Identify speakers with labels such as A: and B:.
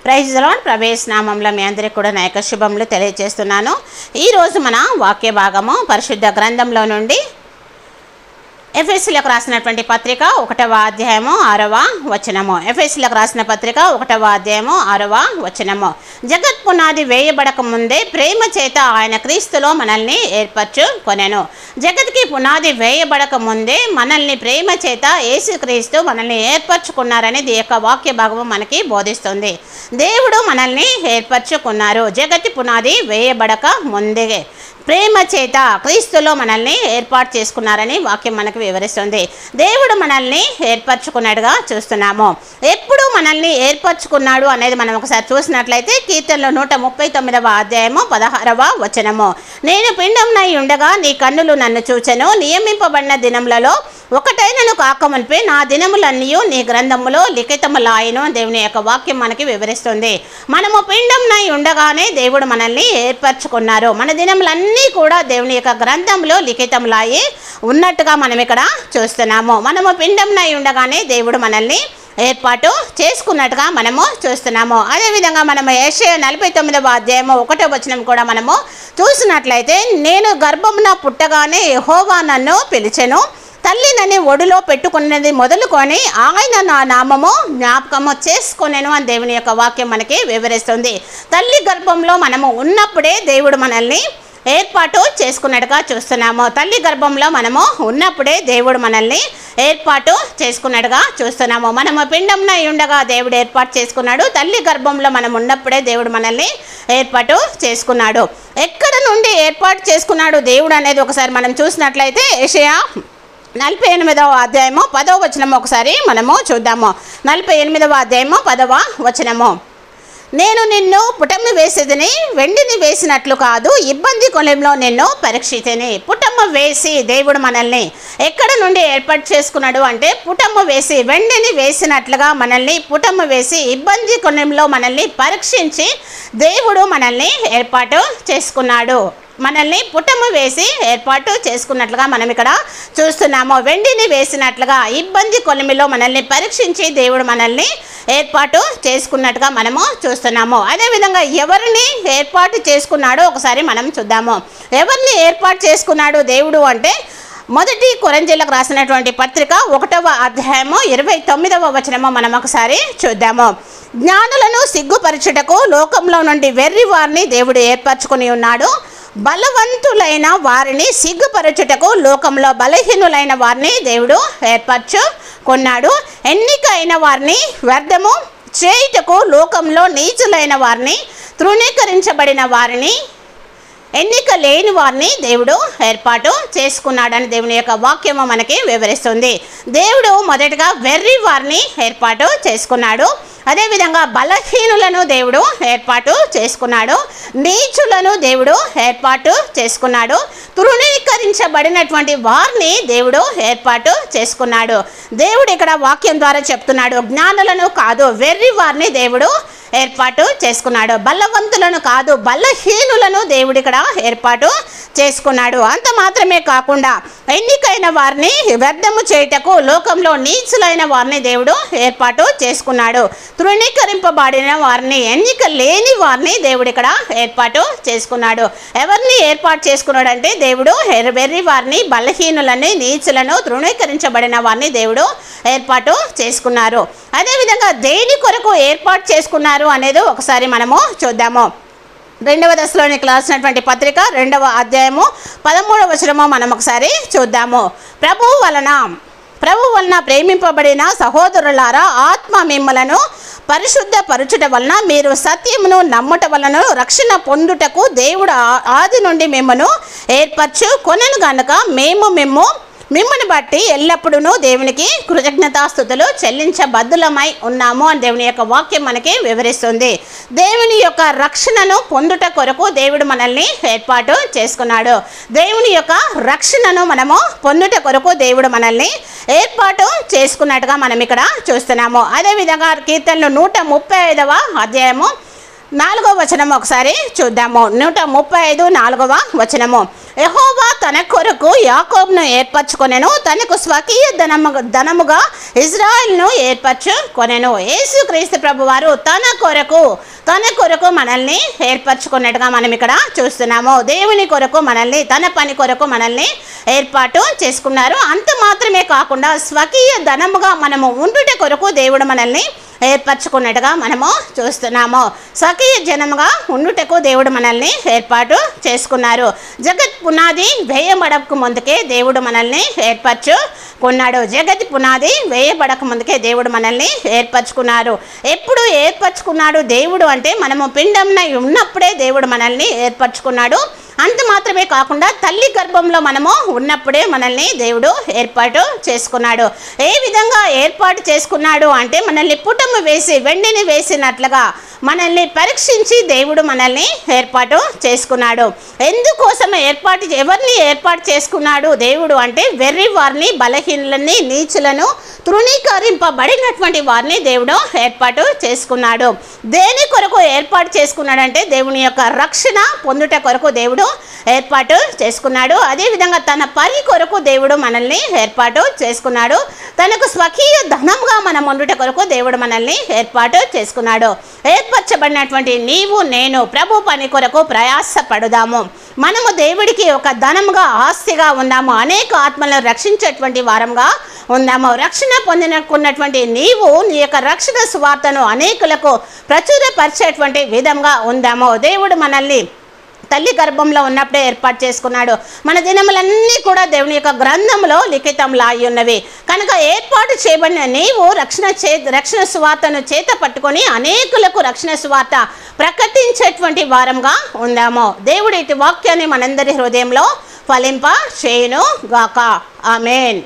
A: Praise the lord. ప్రవేశ నామంలో మీ అందరికీ కూడా నా యొక్క శుభములు తెలియజేస్తున్నాను. ఈరోజు మన వాక్య భాగము పరిశుద్ధ గ్రంథంలో నుండి ఎఫెసీయులకు రాసినటువంటి పత్రిక 1వ అధ్యాయము 6వ వచనము. ఎఫెసీయులకు రాసిన పత్రిక 1వ అధ్యాయము 6వ వచనము. జగత్ పునాది వేయబడక ముందే ప్రేమ చేత ఆయన క్రీస్తులో మనల్ని ఏర్పరచుకొనెను. జగత్కి పునాది వేయబడక ముందే మనల్ని ప్రేమ చేత యేసుక్రీస్తు మనల్ని ఏర్పరచుకున్నారని ఈ యొక్క వాక్య భాగము మనకి బోధిస్తుంది. దేవుడు మనల్ని ఏర్పరచుకున్నారు. జగతి పునాది వేయబడక ముందే ప్రేమ చేత క్రీస్తులో మనల్ని ఏర్పాటు చేసుకున్నారని వాక్యం మనకు వివరిస్తుంది. దేవుడు మనల్ని ఏర్పరచుకున్నాడుగా చూస్తున్నాము. ఎప్పుడు మనల్ని ఏర్పరచుకున్నాడు అనేది మనం ఒకసారి చూసినట్లయితే కీర్తనలో 139వ అధ్యాయము 16వ వచనము. నేను పిండంనై ఉండగా నీ కన్నులు నన్ను చూచెను, నియమింపబడిన దినములలో ఒకటైనను కాకమునిపే నా దినములన్నీ నీ గ్రంథములో లిఖితములాయను. దేవుని యొక్క వాక్యం మనకి వివరిస్తుంది. మనము పిండంనై ఉండగానే దేవుడు మనల్ని ఏర్పరచుకున్నారు. మన దినములన్నీ కూడా దేవుని యొక్క గ్రంథంలో లిఖితములాయి ఉన్నట్టుగా మనం ఇక్కడ చూస్తున్నాము. మనము పిండంనై ఉండగానే దేవుడు మనల్ని ఏర్పాటు చేసుకున్నట్టుగా మనము చూస్తున్నాము. అదేవిధంగా మనము యెషయా 49వ అధ్యాయము 1వ వచనం కూడా మనము చూసినట్లయితే నేను గర్భమున పుట్టగానే యెహోవా నన్ను పిలిచెను, తల్లి నన్ను ఒడిలో పెట్టుకున్నది మొదలుకొని ఆయన నా నామము జ్ఞాపకము చేసుకొనెను అని దేవుని యొక్క వాక్యం మనకి వివరిస్తుంది. తల్లి గర్భంలో మనము ఉన్నప్పుడే దేవుడు మనల్ని ఏర్పాటు చేసుకున్నట్టుగా చూస్తున్నాము. తల్లి గర్భంలో మనము ఉన్నప్పుడే దేవుడు మనల్ని ఏర్పాటు చేసుకున్నట్టుగా చూస్తున్నాము. మనము పిండంలో ఉండగా దేవుడు ఏర్పాటు చేసుకున్నాడు. తల్లి గర్భంలో మనం ఉన్నప్పుడే దేవుడు మనల్ని ఏర్పాటు చేసుకున్నాడు. ఎక్కడ నుండి ఏర్పాటు చేసుకున్నాడు దేవుడు అనేది ఒకసారి మనం చూసినట్లయితే యెషయా 48వ అధ్యాయము 10వ వచనము ఒకసారి మనము చూద్దాము. 48వ అధ్యాయము 10వ వచనము. నేను నిన్ను పుటమ్మ వేసేదని వెండిని వేసినట్లు కాదు, ఇబ్బంది కొలంలో నిన్ను పరీక్షితని. పుటమ్మ వేసి దేవుడు మనల్ని ఎక్కడ నుండి ఏర్పాటు చేసుకున్నాడు అంటే పుటమ్మ వేసి వెండిని వేసినట్లుగా మనల్ని పుటమ్మ వేసి ఇబ్బంది కొలంలో మనల్ని పరీక్షించి దేవుడు మనల్ని ఏర్పాటు చేసుకున్నాడు. మనల్ని పుటము వేసి ఏర్పాటు చేసుకున్నట్లుగా మనం ఇక్కడ చూస్తున్నాము. వెండిని వేసినట్లుగా ఇబ్బంది కొలిమిలో మనల్ని పరీక్షించి దేవుడు మనల్ని ఏర్పాటు చేసుకున్నట్టుగా మనము చూస్తున్నాము. అదేవిధంగా ఎవరిని ఏర్పాటు చేసుకున్నాడో ఒకసారి మనం చూద్దాము. ఎవరిని ఏర్పాటు చేసుకున్నాడు దేవుడు అంటే మొదటి కొరింథీయులకు రాసినటువంటి పత్రిక 1వ అధ్యాయము 29వ వచనము మనం ఒకసారి చూద్దాము. జ్ఞానులను సిగ్గుపరచుటకు లోకంలో నుండి వెర్రి వారిని దేవుడు ఏర్పరచుకుని ఉన్నాడు, బలవంతులైన వారిని సిగ్గుపరచుటకు లోకంలో బలహీనులైన వారిని దేవుడు ఏర్పరచుకున్నాడు, ఎన్నికైన వారిని వ్యర్థము చేయుటకు లోకంలో నీచులైన వారిని, తృణీకరించబడిన వారిని, ఎన్నిక లేని వారిని దేవుడు ఏర్పాటు చేసుకున్నాడని దేవుని యొక్క వాక్యము మనకి వివరిస్తుంది. దేవుడు మొదటగా వెర్రి వారిని ఏర్పాటు చేసుకున్నాడు. అదేవిధంగా బలహీనులను దేవుడు ఏర్పాటు చేసుకున్నాడు, నీచులను దేవుడు ఏర్పాటు చేసుకున్నాడు, తృణీకరించబడినటువంటి వారిని దేవుడు ఏర్పాటు చేసుకున్నాడు. దేవుడు ఇక్కడ వాక్యం ద్వారా చెప్తున్నాడు, జ్ఞానులను కాదు వెర్రి వారిని దేవుడు ఏర్పాటు చేసుకున్నాడు, బలవంతులను కాదు బలహీనులను దేవుడు ఇక్కడ ఏర్పాటు చేసుకున్నాడు. అంత మాత్రమే కాకుండా ఎన్నికైన వారిని వ్యర్థము చేయుటకు లోకంలో నీచులైన వారిని దేవుడు ఏర్పాటు చేసుకున్నాడు, తృణీకరింపబడిన వారిని, ఎన్నిక లేని వారిని దేవుడు ఇక్కడ ఏర్పాటు చేసుకున్నాడు. ఎవరిని ఏర్పాటు చేసుకున్నాడు అంటే దేవుడు వెర్రి వారిని, బలహీనులని, నీచులను, తృణీకరించబడిన వారిని దేవుడు ఏర్పాటు చేసుకున్నారు. అదేవిధంగా దేని కొరకు ఏర్పాటు చేసుకున్నారు అనేది ఒకసారి మనము చూద్దాము. 2వ దశలోనికి రాసినటువంటి పత్రిక 2వ అధ్యాయము 13వ వచనము మనం ఒకసారి చూద్దాము. ప్రభువు వలన ప్రేమింపబడిన సహోదరులారా, ఆత్మ మిమ్మలను పరిశుద్ధ పరచుట వలన మీరు సత్యమును నమ్ముట వలన రక్షణ పొందుటకు దేవుడు ఆది నుండి మిమ్మను ఏర్పరచుకొనెను గనుక మిమ్మల్ని బట్టి ఎల్లప్పుడూ దేవునికి కృతజ్ఞతాస్తుతులు చెల్లించబద్దులమై ఉన్నాము అని దేవుని యొక్క వాక్యం మనకి వివరిస్తుంది. దేవుని యొక్క రక్షణను పొందుట కొరకు దేవుడు మనల్ని ఏర్పాటు చేసుకున్నాడు. దేవుని యొక్క రక్షణను మనము పొందుట కొరకు దేవుడు మనల్ని ఏర్పాటు చేసుకున్నట్టుగా మనం ఇక్కడ చూస్తున్నాము. అదేవిధంగా కీర్తనలు 135వ అధ్యాయము 4వ వచనం ఒకసారి చూద్దాము. 135 4వ వచనము. యెహోవా తన కొరకు యాకోబును ఏర్పరచుకొనెను, తనకు స్వకీయ ధనముగా ఇజ్రాయెల్ను ఏర్పరచుకొనెను. యేసుక్రీస్తు ప్రభువారు తన కొరకు మనల్ని ఏర్పరచుకున్నట్టుగా మనం ఇక్కడ చూస్తున్నాము. దేవుని కొరకు మనల్ని, తన పని కొరకు మనల్ని ఏర్పాటు చేసుకున్నారు. అంత మాత్రమే కాకుండా స్వకీయ ధనముగా మనము ఉండుట కొరకు దేవుడు మనల్ని ఏర్పరచుకున్నట్టుగా మనము చూస్తున్నాము. స్వకీయ జనముగా ఉండుటకు దేవుడు మనల్ని ఏర్పాటు చేసుకున్నారు. జగత్ పునాది వేయబడక ముందుకే దేవుడు మనల్ని ఏర్పరచుకున్నాడు. జగత్ పునాది వేయబడక ముందుకే దేవుడు మనల్ని ఏర్పరచుకున్నారు. ఎప్పుడు ఏర్పరచుకున్నాడు దేవుడు అంటే మనము పిండంన ఉన్నప్పుడే దేవుడు మనల్ని ఏర్పరచుకున్నాడు. అంత మాత్రమే కాకుండా తల్లి గర్భంలో మనము ఉన్నప్పుడే మనల్ని దేవుడు ఏర్పాటు చేసుకున్నాడు. ఏ విధంగా ఏర్పాటు చేసుకున్నాడు అంటే మనల్ని పుటము వేసి వెండిని వేసినట్లుగా మనల్ని పరీక్షించి దేవుడు మనల్ని ఏర్పాటు చేసుకున్నాడు. ఎందుకోసం ఎవరిని ఏర్పాటు చేసుకున్నాడు దేవుడు అంటే వెర్రి వారిని, బలహీనులని, నీచులను, తృణీకరింపబడినటువంటి వారిని దేవుడు ఏర్పాటు చేసుకున్నాడు. దేని కొరకు ఏర్పాటు చేసుకున్నాడంటే దేవుని యొక్క రక్షణ పొందుట కొరకు దేవుడు ఏర్పాటు చేసుకున్నాడు. అదేవిధంగా తన పని కొరకు దేవుడు మనల్ని ఏర్పాటు చేసుకున్నాడు. తనకు స్వకీయ ధనంగా మనం ఉండుట కొరకు దేవుడు మనల్ని ఏర్పాటు చేసుకున్నాడు. ఏర్పరచబడినటువంటి నీవు నేను ప్రభు పని కొరకు ప్రయాసపడుదాము. మనము దేవుడికి ఒక ధనముగా, ఆస్తిగా ఉందాము. అనేక ఆత్మలను రక్షించేటువంటి వారంగా ఉందాము. రక్షణ పొందినటువంటి నీవు నీ యొక్క రక్షణ సువార్తను అనేకులకు ప్రచురపరిచేటువంటి విధంగా ఉందాము. దేవుడు మనల్ని తల్లి గర్భంలో ఉన్నప్పుడే ఏర్పాటు చేసుకున్నాడు. మన దినములన్నీ కూడా దేవుని యొక్క గ్రంథంలో లిఖితంలా ఉన్నవి కనుక ఏర్పాటు చేయబడిన నీవు రక్షణ సువార్తను చేత పట్టుకొని అనేకులకు రక్షణ సువార్త ప్రకటించేటువంటి వారంగా ఉందాము. దేవుడి ఇటు వాక్యాన్ని మనందరి హృదయంలో ఫలింప చేయును గాక. ఆమేన్.